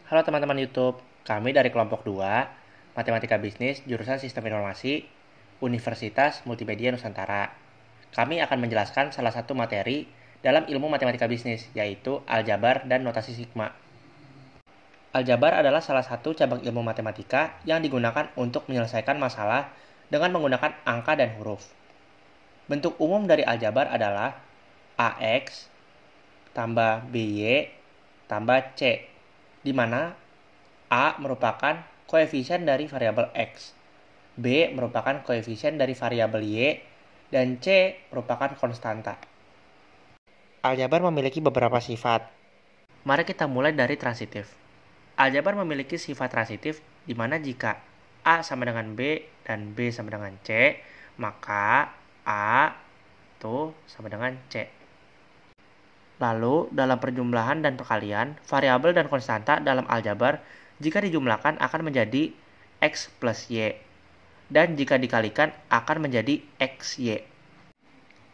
Halo teman-teman YouTube, kami dari kelompok 2, Matematika Bisnis, jurusan Sistem Informasi, Universitas Multimedia Nusantara. Kami akan menjelaskan salah satu materi dalam ilmu matematika bisnis, yaitu aljabar dan notasi sigma. Aljabar adalah salah satu cabang ilmu matematika yang digunakan untuk menyelesaikan masalah dengan menggunakan angka dan huruf. Bentuk umum dari aljabar adalah AX tambah BY tambah C, di mana A merupakan koefisien dari variabel X, B merupakan koefisien dari variabel Y, dan C merupakan konstanta. Aljabar memiliki beberapa sifat. Mari kita mulai dari transitif. Aljabar memiliki sifat transitif di mana jika A sama dengan B dan B sama dengan C, maka A itu sama dengan C. Lalu, dalam perjumlahan dan perkalian, variabel dan konstanta dalam aljabar jika dijumlahkan akan menjadi X plus Y, dan jika dikalikan akan menjadi XY.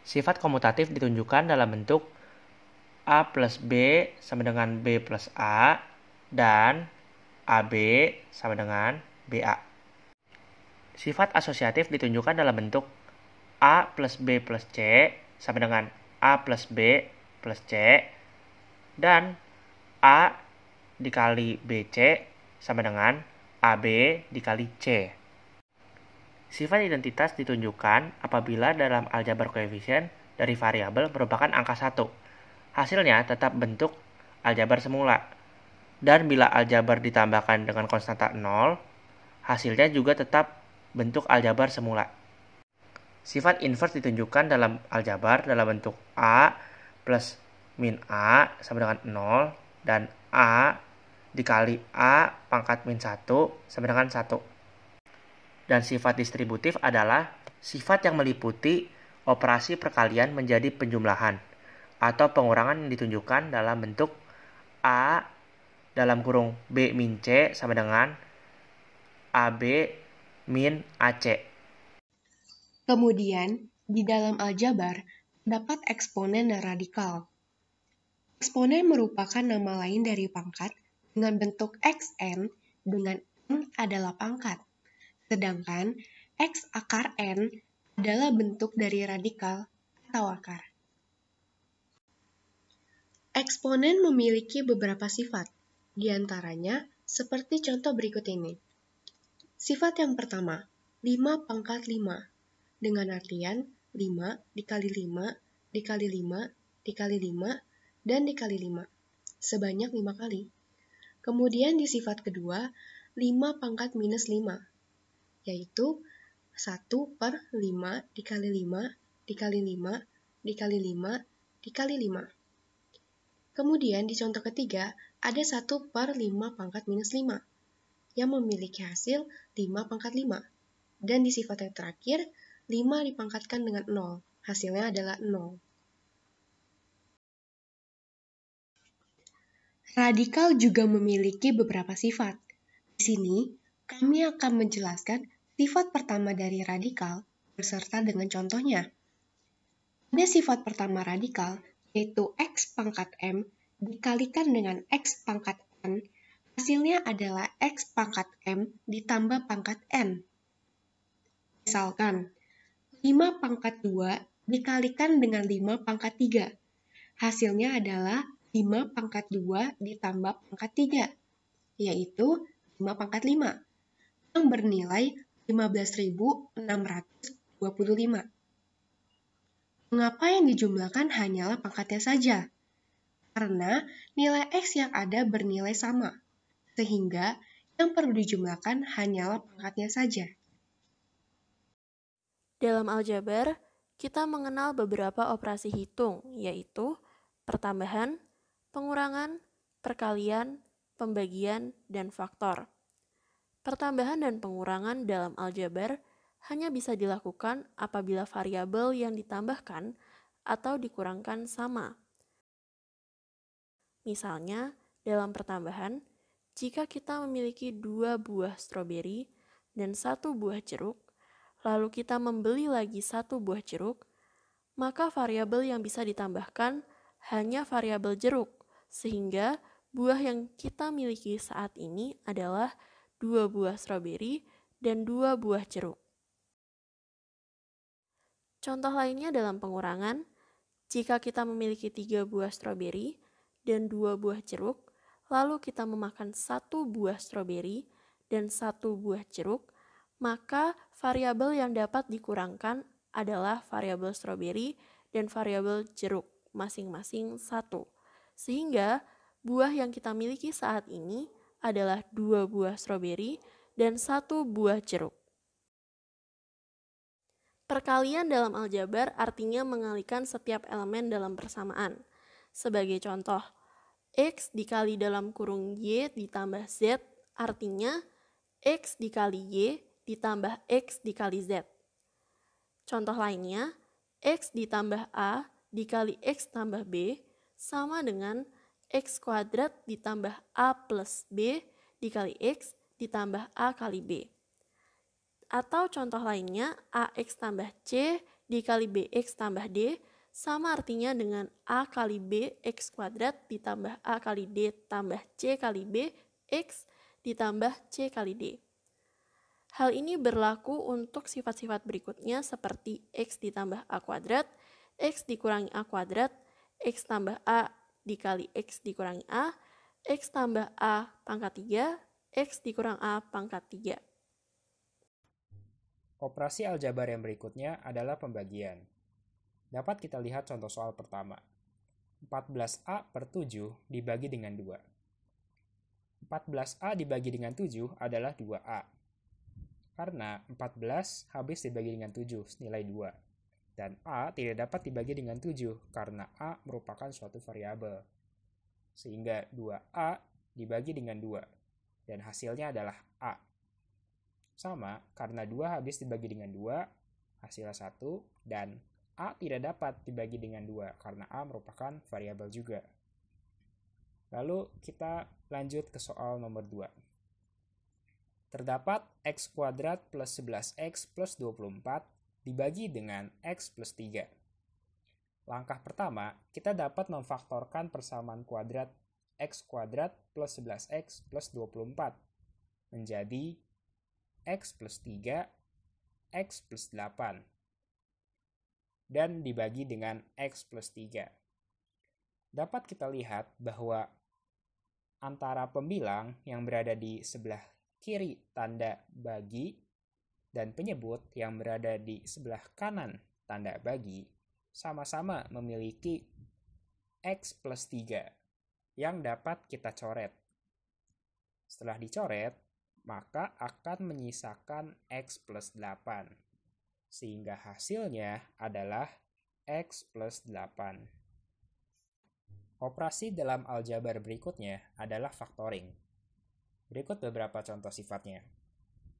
Sifat komutatif ditunjukkan dalam bentuk A plus B sama dengan B plus A, dan AB sama dengan BA. Sifat asosiatif ditunjukkan dalam bentuk A plus B plus C sama dengan A plus B plus C, dan A dikali BC sama dengan AB dikali C. Sifat identitas ditunjukkan apabila dalam aljabar koefisien dari variabel merupakan angka 1. Hasilnya tetap bentuk aljabar semula. Dan bila aljabar ditambahkan dengan konstanta 0, hasilnya juga tetap bentuk aljabar semula. Sifat inverse ditunjukkan dalam aljabar dalam bentuk A plus min A sama dengan 0, dan A dikali A pangkat min 1 sama dengan 1. Dan sifat distributif adalah sifat yang meliputi operasi perkalian menjadi penjumlahan atau pengurangan yang ditunjukkan dalam bentuk A dalam kurung B min C sama dengan AB min AC. Kemudian, di dalam aljabar, terdapat eksponen dan radikal. Eksponen merupakan nama lain dari pangkat dengan bentuk xn dengan n adalah pangkat. Sedangkan x akar n adalah bentuk dari radikal atau akar. Eksponen memiliki beberapa sifat, di antaranya seperti contoh berikut ini. Sifat yang pertama, 5 pangkat 5, dengan artian 5 dikali 5 dikali 5 dikali 5 dan dikali 5, sebanyak 5 kali. Kemudian di sifat kedua, 5 pangkat minus 5, yaitu 1 per 5 dikali 5 dikali 5 dikali 5 dikali 5. Kemudian di contoh ketiga, ada 1 per 5 pangkat minus 5, yang memiliki hasil 5 pangkat 5. Dan di sifat yang terakhir, 5 dipangkatkan dengan 0, hasilnya adalah 0. Radikal juga memiliki beberapa sifat. Di sini, kami akan menjelaskan sifat pertama dari radikal beserta dengan contohnya. Ada sifat pertama radikal, yaitu x pangkat m dikalikan dengan x pangkat n, hasilnya adalah x pangkat m ditambah pangkat n. Misalkan, 5 pangkat 2 dikalikan dengan 5 pangkat 3, hasilnya adalah 5 pangkat 2 ditambah pangkat 3, yaitu 5 pangkat 5, yang bernilai 15.625. Mengapa yang dijumlahkan hanyalah pangkatnya saja? Karena nilai X yang ada bernilai sama, sehingga yang perlu dijumlahkan hanyalah pangkatnya saja. Dalam aljabar, kita mengenal beberapa operasi hitung, yaitu pertambahan, pengurangan, perkalian, pembagian, dan faktor. Pertambahan dan pengurangan dalam aljabar hanya bisa dilakukan apabila variabel yang ditambahkan atau dikurangkan sama. Misalnya, dalam pertambahan, jika kita memiliki 2 buah stroberi dan 1 buah jeruk, lalu kita membeli lagi 1 buah jeruk, maka variabel yang bisa ditambahkan hanya variabel jeruk, sehingga buah yang kita miliki saat ini adalah 2 buah stroberi dan 2 buah jeruk. Contoh lainnya dalam pengurangan, jika kita memiliki 3 buah stroberi dan 2 buah jeruk, lalu kita memakan 1 buah stroberi dan 1 buah jeruk, maka variabel yang dapat dikurangkan adalah variabel stroberi dan variabel jeruk, masing-masing 1. Sehingga buah yang kita miliki saat ini adalah 2 buah stroberi dan 1 buah jeruk. Perkalian dalam aljabar artinya mengalihkan setiap elemen dalam persamaan. Sebagai contoh, X dikali dalam kurung Y ditambah Z artinya X dikali Y ditambah X dikali Z. Contoh lainnya, X ditambah A dikali X tambah B sama dengan X kuadrat ditambah A plus B dikali X ditambah A kali B. Atau contoh lainnya, AX tambah C dikali BX tambah D sama artinya dengan A kali B X kuadrat ditambah A kali D tambah C kali B X ditambah C kali D. Hal ini berlaku untuk sifat-sifat berikutnya seperti X ditambah A kuadrat, X dikurangi A kuadrat, X tambah A dikali X dikurangi A, X tambah A pangkat 3, X dikurang A pangkat 3. Operasi aljabar yang berikutnya adalah pembagian. Dapat kita lihat contoh soal pertama. 14A per 7 dibagi dengan 2. 14A dibagi dengan 7 adalah 2A. Karena 14 habis dibagi dengan 7, senilai 2. Dan A tidak dapat dibagi dengan 7 karena A merupakan suatu variabel. Sehingga 2A dibagi dengan 2. Dan hasilnya adalah A. Sama, karena 2 habis dibagi dengan 2, hasilnya 1, dan A tidak dapat dibagi dengan 2, karena A merupakan variabel juga. Lalu kita lanjut ke soal nomor 2. Terdapat X kuadrat plus 11X plus 24 dibagi dengan X plus 3. Langkah pertama, kita dapat memfaktorkan persamaan kuadrat X kuadrat plus 11X plus 24 menjadi X plus 3, X plus 8, dan dibagi dengan X plus 3. Dapat kita lihat bahwa antara pembilang yang berada di sebelah kiri tanda bagi dan penyebut yang berada di sebelah kanan tanda bagi sama-sama memiliki X plus 3 yang dapat kita coret. Setelah dicoret, maka akan menyisakan X plus 8. Sehingga hasilnya adalah X plus 8. Operasi dalam aljabar berikutnya adalah factoring. Berikut beberapa contoh sifatnya.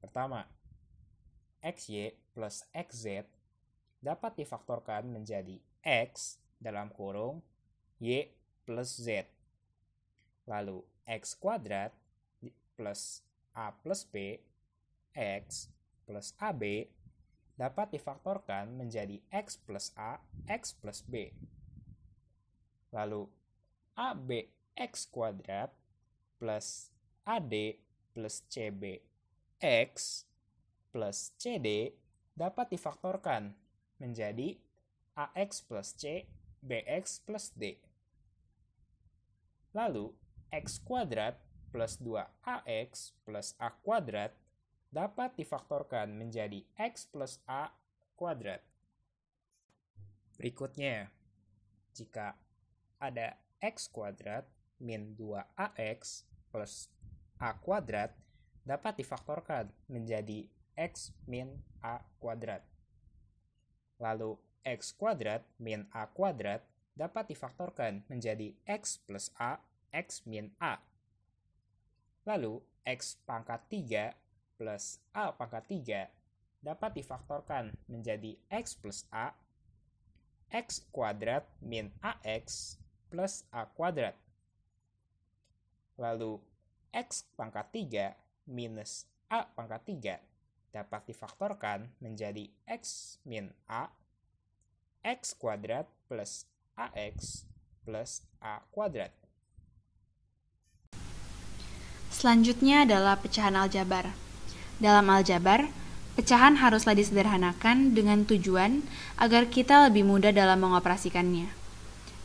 Pertama, XY plus XZ dapat difaktorkan menjadi X dalam kurung Y plus Z. Lalu X kuadrat plus A plus B, X plus AB dapat difaktorkan menjadi X plus A, X plus B. Lalu AB X kuadrat plus AD plus CB X plus CD dapat difaktorkan menjadi AX plus C, BX plus D. Lalu X kuadrat plus 2AX plus A kuadrat dapat difaktorkan menjadi X plus A kuadrat. Berikutnya, jika ada X kuadrat min 2AX plus A kuadrat dapat difaktorkan menjadi X min A kuadrat. Lalu X kuadrat min A kuadrat dapat difaktorkan menjadi X plus A, X min A. Lalu, X pangkat 3 plus A pangkat 3 dapat difaktorkan menjadi X plus A, X kuadrat min AX plus A kuadrat. Lalu, X pangkat 3 minus A pangkat 3 dapat difaktorkan menjadi X min A, X kuadrat plus AX plus A kuadrat. Selanjutnya adalah pecahan aljabar. Dalam aljabar, pecahan haruslah disederhanakan dengan tujuan agar kita lebih mudah dalam mengoperasikannya.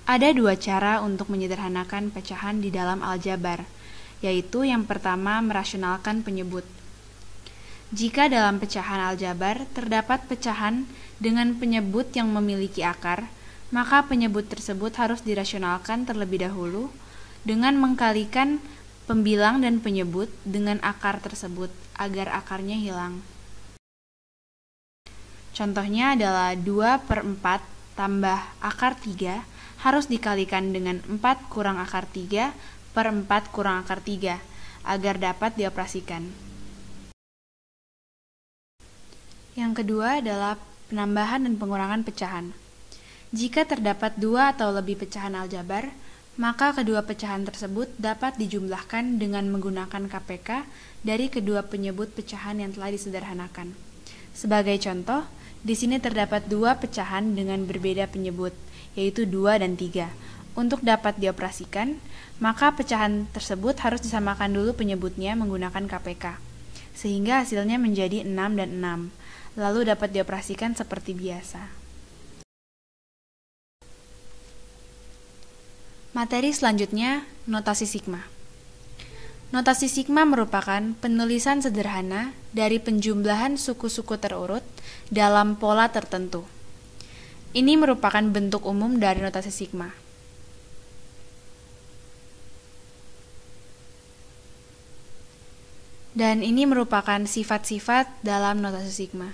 Ada dua cara untuk menyederhanakan pecahan di dalam aljabar, yaitu yang pertama merasionalkan penyebut. Jika dalam pecahan aljabar terdapat pecahan dengan penyebut yang memiliki akar, maka penyebut tersebut harus dirasionalkan terlebih dahulu dengan mengkalikan pembilang dan penyebut dengan akar tersebut agar akarnya hilang. Contohnya adalah 2/4 tambah akar 3 harus dikalikan dengan 4 kurang akar 3/4 kurang akar 3 agar dapat dioperasikan. Yang kedua adalah penambahan dan pengurangan pecahan. Jika terdapat 2 atau lebih pecahan aljabar, maka kedua pecahan tersebut dapat dijumlahkan dengan menggunakan KPK dari kedua penyebut pecahan yang telah disederhanakan. Sebagai contoh, di sini terdapat 2 pecahan dengan berbeda penyebut, yaitu 2 dan 3. Untuk dapat dioperasikan, maka pecahan tersebut harus disamakan dulu penyebutnya menggunakan KPK, sehingga hasilnya menjadi 6 dan 6, lalu dapat dioperasikan seperti biasa. Materi selanjutnya, notasi sigma. Notasi sigma merupakan penulisan sederhana dari penjumlahan suku-suku terurut dalam pola tertentu. Ini merupakan bentuk umum dari notasi sigma. Dan ini merupakan sifat-sifat dalam notasi sigma.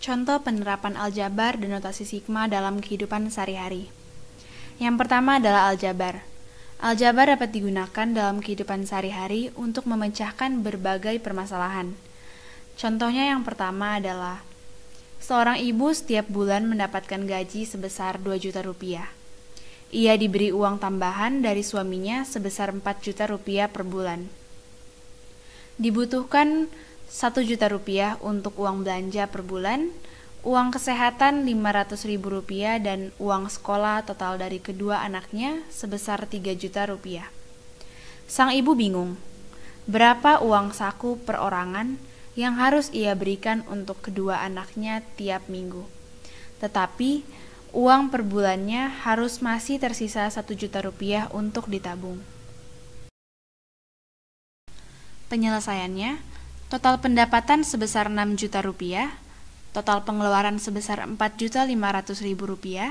Contoh penerapan aljabar dan notasi sigma dalam kehidupan sehari-hari. Yang pertama adalah aljabar. Aljabar dapat digunakan dalam kehidupan sehari-hari untuk memecahkan berbagai permasalahan. Contohnya yang pertama adalah seorang ibu setiap bulan mendapatkan gaji sebesar 2 juta rupiah. Ia diberi uang tambahan dari suaminya sebesar 4 juta rupiah per bulan. Dibutuhkan 1 juta rupiah untuk uang belanja per bulan, uang kesehatan 500 ribu rupiah, dan uang sekolah total dari kedua anaknya sebesar 3 juta rupiah. Sang ibu bingung, berapa uang saku perorangan yang harus ia berikan untuk kedua anaknya tiap minggu. Tetapi, uang per bulannya harus masih tersisa 1 juta rupiah untuk ditabung. Penyelesaiannya, total pendapatan sebesar 6 juta rupiah, total pengeluaran sebesar 4.500.000 rupiah,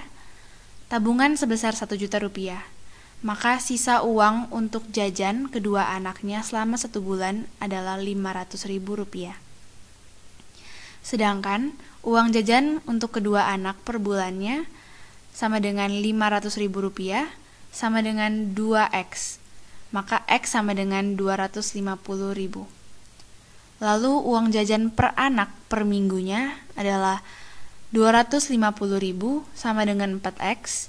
tabungan sebesar 1 juta rupiah. Maka sisa uang untuk jajan kedua anaknya selama 1 bulan adalah 500.000 rupiah. Sedangkan uang jajan untuk kedua anak per bulannya sama dengan 500.000 rupiah sama dengan 2X. Maka X sama dengan 250.000. Lalu uang jajan per anak per minggunya adalah 250.000 sama dengan 4X,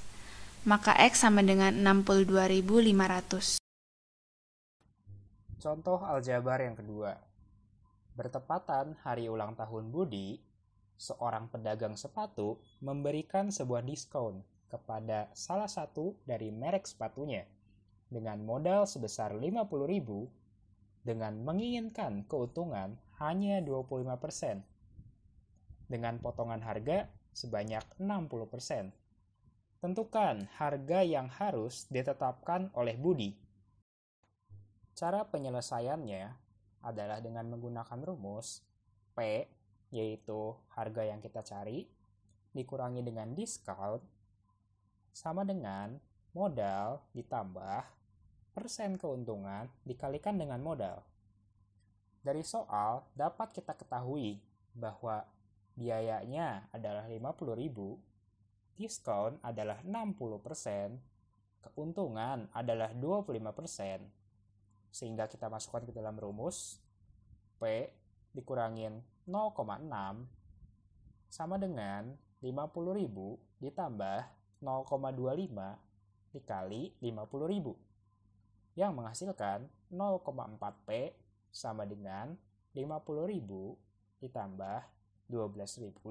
maka X sama dengan 62.500. Contoh aljabar yang kedua. Bertepatan hari ulang tahun Budi, seorang pedagang sepatu memberikan sebuah diskon kepada salah satu dari merek sepatunya dengan modal sebesar 50.000 dengan menginginkan keuntungan hanya 25% dengan potongan harga sebanyak 60%. Tentukan harga yang harus ditetapkan oleh Budi. Cara penyelesaiannya adalah dengan menggunakan rumus P, yaitu harga yang kita cari, dikurangi dengan diskon, sama dengan modal ditambah persen keuntungan dikalikan dengan modal. Dari soal dapat kita ketahui bahwa biayanya adalah 50.000, diskon adalah 60%, keuntungan adalah 25%. Sehingga kita masukkan ke dalam rumus P dikurangin 0,6 sama dengan 50.000 ditambah 0,25 dikali 50.000. Yang menghasilkan 0,4P sama dengan 50.000 ditambah 12.500.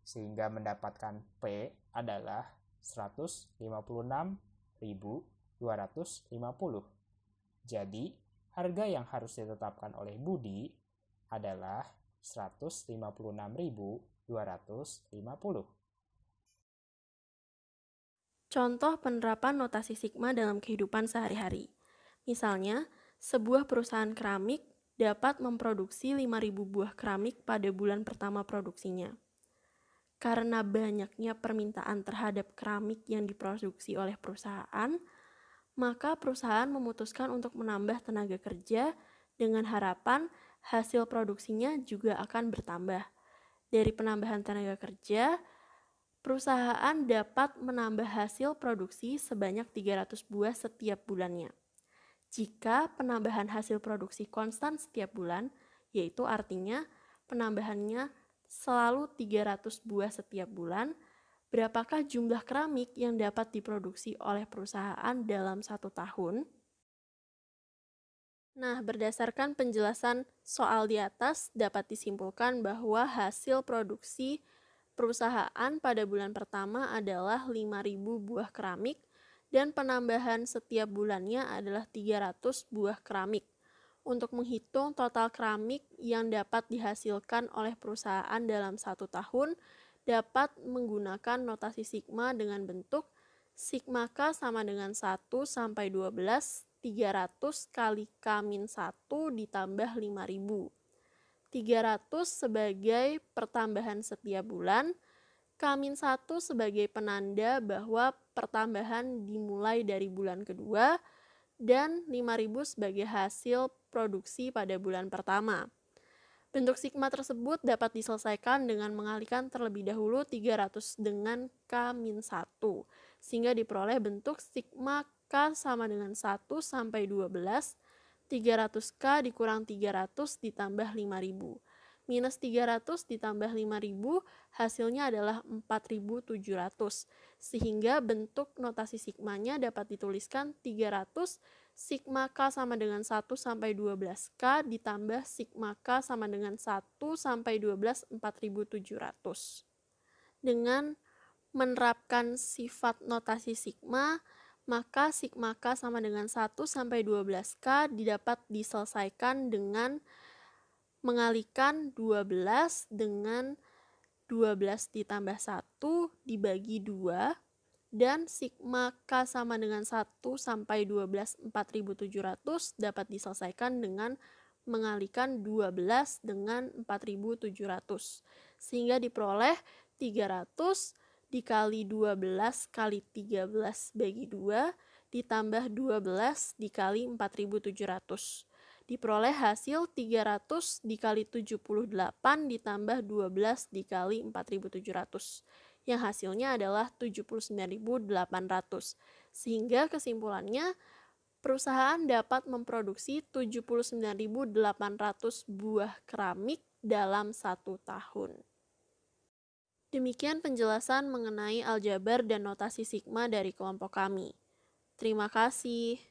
Sehingga mendapatkan P adalah 156 Jadi, harga yang harus ditetapkan oleh Budi adalah 156.250. Contoh penerapan notasi sigma dalam kehidupan sehari-hari. Misalnya, sebuah perusahaan keramik dapat memproduksi 5.000 buah keramik pada bulan pertama produksinya. Karena banyaknya permintaan terhadap keramik yang diproduksi oleh perusahaan, maka perusahaan memutuskan untuk menambah tenaga kerja dengan harapan hasil produksinya juga akan bertambah. Dari penambahan tenaga kerja, perusahaan dapat menambah hasil produksi sebanyak 300 buah setiap bulannya. Jika penambahan hasil produksi konstan setiap bulan, yaitu artinya penambahannya selalu 300 buah setiap bulan, berapakah jumlah keramik yang dapat diproduksi oleh perusahaan dalam 1 tahun? Nah, berdasarkan penjelasan soal di atas, dapat disimpulkan bahwa hasil produksi perusahaan pada bulan pertama adalah 5.000 buah keramik dan penambahan setiap bulannya adalah 300 buah keramik. Untuk menghitung total keramik yang dapat dihasilkan oleh perusahaan dalam 1 tahun, dapat menggunakan notasi sigma dengan bentuk sigma K sama dengan 1 sampai 12, 300 kali K-1 ditambah 5.000. 300 sebagai pertambahan setiap bulan, K-1 sebagai penanda bahwa pertambahan dimulai dari bulan kedua, dan 5.000 sebagai hasil produksi pada bulan pertama. Bentuk sigma tersebut dapat diselesaikan dengan mengalihkan terlebih dahulu 300 dengan K-1, sehingga diperoleh bentuk sigma K sama dengan 1 sampai 12, 300K dikurang 300 ditambah 5.000. Minus 300 ditambah 5.000 hasilnya adalah 4.700. Sehingga bentuk notasi sigmanya dapat dituliskan 300 sigma K sama dengan 1 sampai 12K ditambah sigma K sama dengan 1 sampai 12, 4.700. Dengan menerapkan sifat notasi sigma, maka sigma K sama dengan 1 sampai 12K dapat diselesaikan dengan mengalihkan 12 dengan 12 ditambah 1 dibagi 2, dan sigma K sama dengan 1 sampai 12, 4.700 dapat diselesaikan dengan mengalihkan 12 dengan 4.700. Sehingga diperoleh 300 dikali 12 kali 13 bagi 2 ditambah 12 dikali 4.700. Diperoleh hasil 300 dikali 78 ditambah 12 dikali 4.700. Yang hasilnya adalah 79.800. Sehingga kesimpulannya, perusahaan dapat memproduksi 79.800 buah keramik dalam 1 tahun. Demikian penjelasan mengenai aljabar dan notasi sigma dari kelompok kami. Terima kasih.